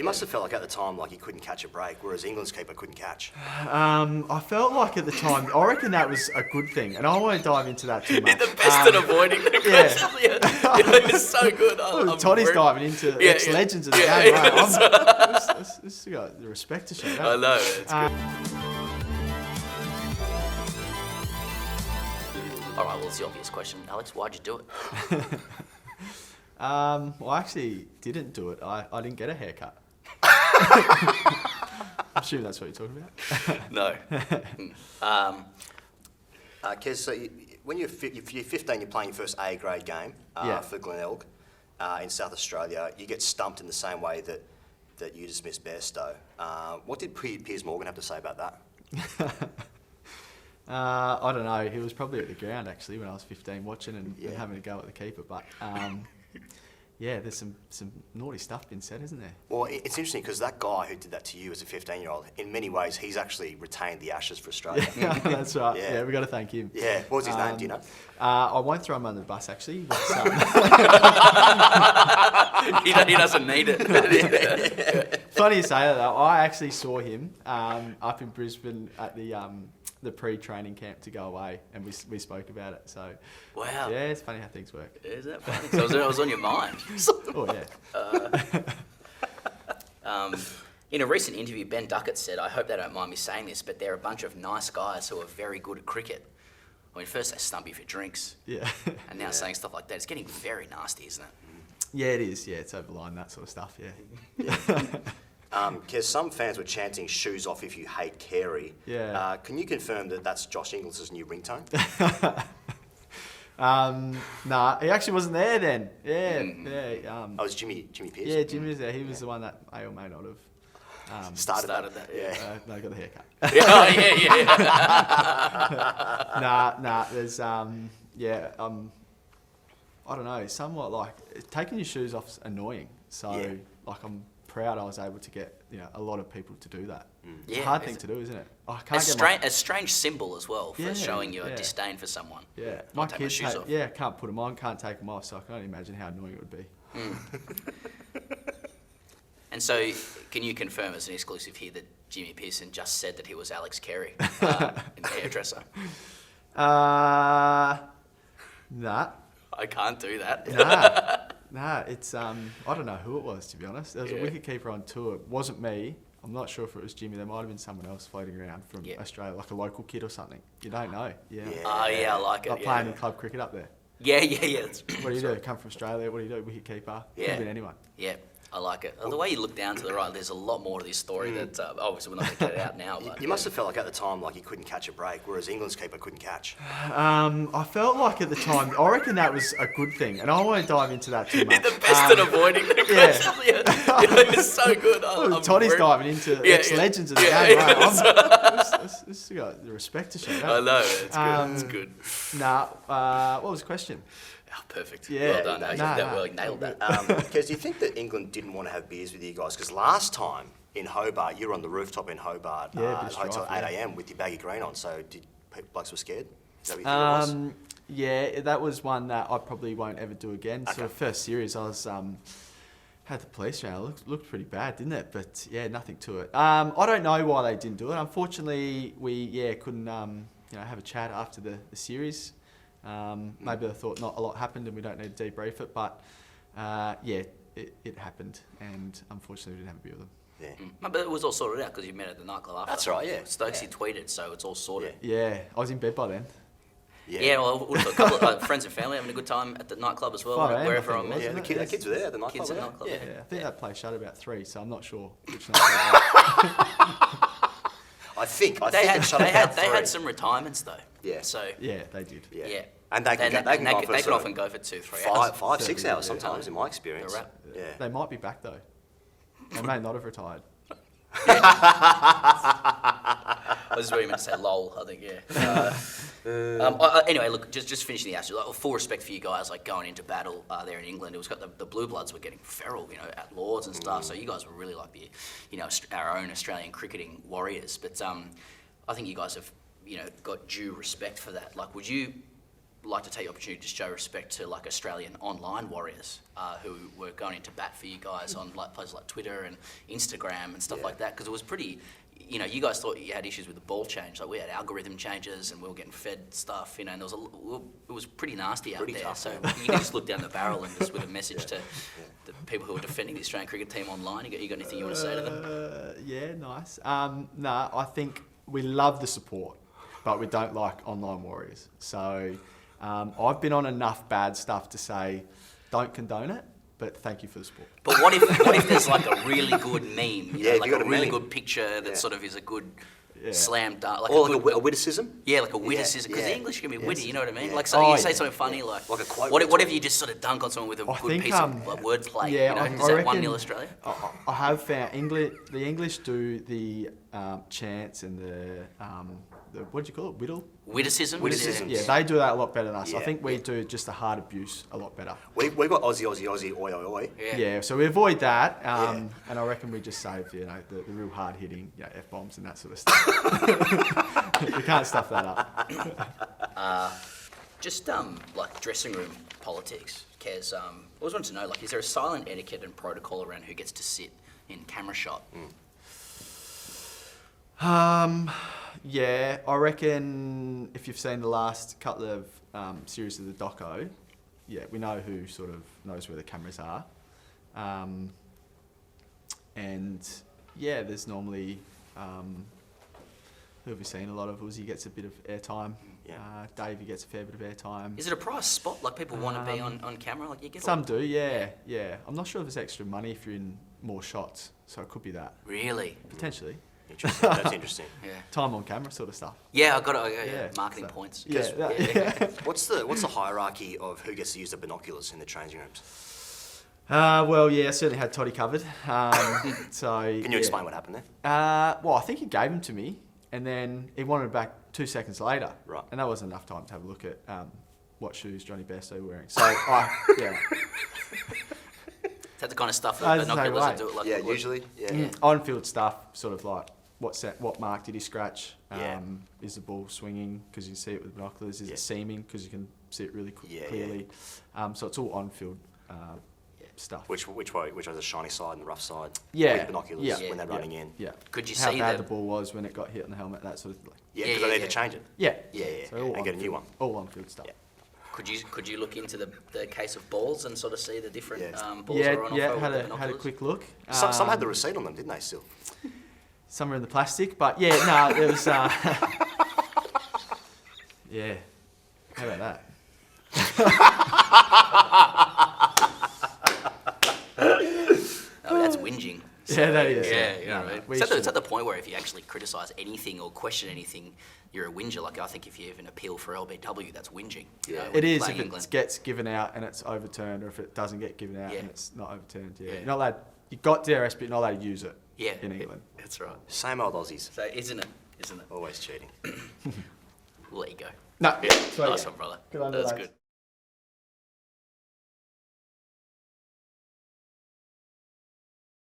You must have felt like at the time like you couldn't catch a break, whereas England's keeper couldn't catch. I felt like at the time, I reckon that was a good thing, and I won't dive into that too much. You're the best at avoiding the questions. It's so good. Toddy's diving into ex-legends of the game. This has got the respect to show. I know, it's good. All right, well, it's the obvious question. Alex, why'd you do it? Well, I actually didn't do it. I didn't get a haircut. I'm assuming that's what you're talking about. No. Kez, so when you're 15, you're playing your first A-grade game for Glenelg in South Australia. You get stumped in the same way that you dismissed Bairstow. What did Piers Morgan have to say about that? I don't know. He was probably at the ground actually when I was 15 watching and having a go at the keeper. But there's some naughty stuff been said, isn't there? Well, it's interesting because that guy who did that to you as a 15-year-old, in many ways, he's actually retained the Ashes for Australia. That's right. Yeah, we got to thank him. Yeah. What was his name? Do you know? I won't throw him under the bus actually. But, he doesn't need it. Funny you say that though. I actually saw him up in Brisbane at the pre-training camp to go away, and we spoke about it. So, wow. Yeah, it's funny how things work. Is that funny? So it was on your mind. Oh yeah. In a recent interview, Ben Duckett said, "I hope they don't mind me saying this, but they're a bunch of nice guys who are very good at cricket." I mean, first they stump you for drinks, and now saying stuff like that. It's getting very nasty, isn't it? Yeah, it is. Yeah, it's over the line, that sort of stuff. Yeah. Because some fans were chanting "shoes off if you hate Carey." Yeah. Can you confirm that that's Josh Inglis' new ringtone? Nah, he actually wasn't there then. Yeah. Oh, it was Jimmy Pearce? Yeah, Jimmy was there. He was the one that may or may not have started that. Yeah. No, got the haircut. Nah. There's I don't know. Somewhat like taking your shoes off is annoying. So like I'm proud I was able to get a lot of people to do that. It's a hard thing to do, isn't it? I can't a strange symbol as well for showing your disdain for someone. Yeah, my kids can't put them on, can't take them off, so I can only imagine how annoying it would be. And so, can you confirm as an exclusive here that Jimmy Pearson just said that he was Alex Carey in the hairdresser? Nah. I can't do that. Nah, it's I don't know who it was, to be honest. There was a wicket-keeper on tour. It wasn't me. I'm not sure if it was Jimmy. There might have been someone else floating around from Australia, like a local kid or something. You don't know. Yeah. Oh, yeah, I like it. Like playing in club cricket up there. Yeah. What do you do? Come from Australia? What do you do? Wicket-keeper? Yeah. Could have been anyone. Yeah. I like it. The way you look down to the right, there's a lot more to this story that obviously we're not going to get it out now. But you must have felt like at the time like you couldn't catch a break, whereas England's keeper couldn't catch. I felt like at the time, I reckon that was a good thing, and I won't dive into that too much. You're the best at avoiding the questions. It's so good. Toddy's diving into ex-legends of the game. This has got the respect to show. I know, it's good. What was the question? Oh, perfect. Yeah. Well done. You nailed that. Because do you think that England didn't want to have beers with you guys? Because last time in Hobart, you were on the rooftop in Hobart at Hotel 8 a.m. with your baggy green on. So did blokes were scared? Is that what you think it was? Yeah, that was one that I probably won't ever do again. Okay. So the first series, I was had the police around. It looked pretty bad, didn't it? But yeah, nothing to it. I don't know why they didn't do it. Unfortunately, we couldn't have a chat after the series. Maybe I thought not a lot happened and we don't need to debrief it, but it happened, and unfortunately we didn't have a beer with them. Yeah. But it was all sorted out because you met at the nightclub after. That's right, yeah. Stokesy tweeted, so it's all sorted. Yeah, I was in bed by then. Yeah, well, a couple of friends and family having a good time at the nightclub as well, wherever I was. Yeah, the kids were there at the nightclub. Kids at the nightclub. Yeah, I think that place shut about 3, so I'm not sure which nightclub. I think they had some retirements though. Yeah. So yeah, they did. Yeah. And they can often go for 2-3 hours. 5, 6 hours sometimes, in my experience. Yeah. They might be back though. They may not have retired. I was really meant to say lol, I think, anyway, look, just finishing the Ashes. Like, full respect for you guys, like going into battle there in England. It was got the Blue Bloods were getting feral, at Lords and stuff. So you guys were really like the, our own Australian cricketing warriors. But I think you guys have, got due respect for that. Like, would you like to take the opportunity to show respect to like Australian online warriors who were going into bat for you guys on like places like Twitter and Instagram and stuff like that, because it was pretty. You know, you guys thought you had issues with the ball change. Like we had algorithm changes and we were getting fed stuff. You know, and it was pretty nasty out there. Tough, so you can just look down the barrel and just with a message to the people who are defending the Australian cricket team online. You got anything you want to say to them? Yeah, nice. No, I think we love the support, but we don't like online warriors. So I've been on enough bad stuff to say, don't condone it. But thank you for the support. But what if there's like a really good meme? You know, like a really good picture that sort of is a good slam dunk, like a witticism. Yeah, like a witticism, because the English can be witty. You know what I mean? Yeah. Like you say something funny, like a quote. What if you just sort of dunk on someone with a good piece of like, wordplay? Yeah, you know? Is that 1-0 Australia? I have found the English do the chants and the what do you call it? Witticism. Yeah, they do that a lot better than us. Yeah. I think we do just the hard abuse a lot better. We've got Aussie, oi, oi, oi. Yeah, so we avoid that, and I reckon we just save the real hard hitting, F-bombs and that sort of stuff. We can't stuff that up. Just like dressing room politics, Kez. I always wanted to know, like, is there a silent etiquette and protocol around who gets to sit in camera shot? Yeah, I reckon if you've seen the last couple of series of the doco, we know who sort of knows where the cameras are. And there's normally, who have we seen? A lot of Uzi gets a bit of airtime. Davey gets a fair bit of airtime. Is it a prize spot? Like people want to be on camera? Like you get some do, yeah. I'm not sure if there's extra money if you're in more shots, so it could be that. Really? Potentially. Interesting. That's interesting. Time on camera sort of stuff. Yeah, I got marketing points. What's the hierarchy of who gets to use the binoculars in the changing rooms? I certainly had Toddy covered. So can you explain what happened there? Well, I think he gave them to me, and then he wanted it back 2 seconds later. Right. And that wasn't enough time to have a look at what shoes Johnny Bairstow was wearing. So Is that the kind of stuff that binoculars that do it like? Usually. On-field stuff, sort of like what mark did he scratch? Is the ball swinging because you can see it with binoculars? Is it seaming because you can see it really clearly? So it's all on-field stuff. Which way? Which was the shiny side and the rough side? Yeah. With binoculars when they're running in. Yeah. Could you how see bad the ball was when it got hit on the helmet? That sort of thing. Yeah, because they need to change it. Yeah. So and get a new one. All on-field stuff. Yeah. Could you look into the case of balls and sort of see the different balls yeah, that are on offer with the had binoculars? a quick look. Some had the receipt on them, didn't they? Still. Some are in the plastic, but there was. Yeah. How about that? That's whinging. Yeah, that is. Yeah, you know what I mean? It's at the point where if you actually criticise anything or question anything, you're a whinger. Like I think if you even appeal for LBW, that's whinging. You know, it is if it gets given out and it's overturned, or if it doesn't get given out and it's not overturned. Yeah. You're not allowed. You got DRS, but you're not allowed to use it. Yeah, in England. That's right. Same old Aussies. So isn't it? Always cheating. We'll let you go. No. Nice one, brother. Good on you, That's lads. good.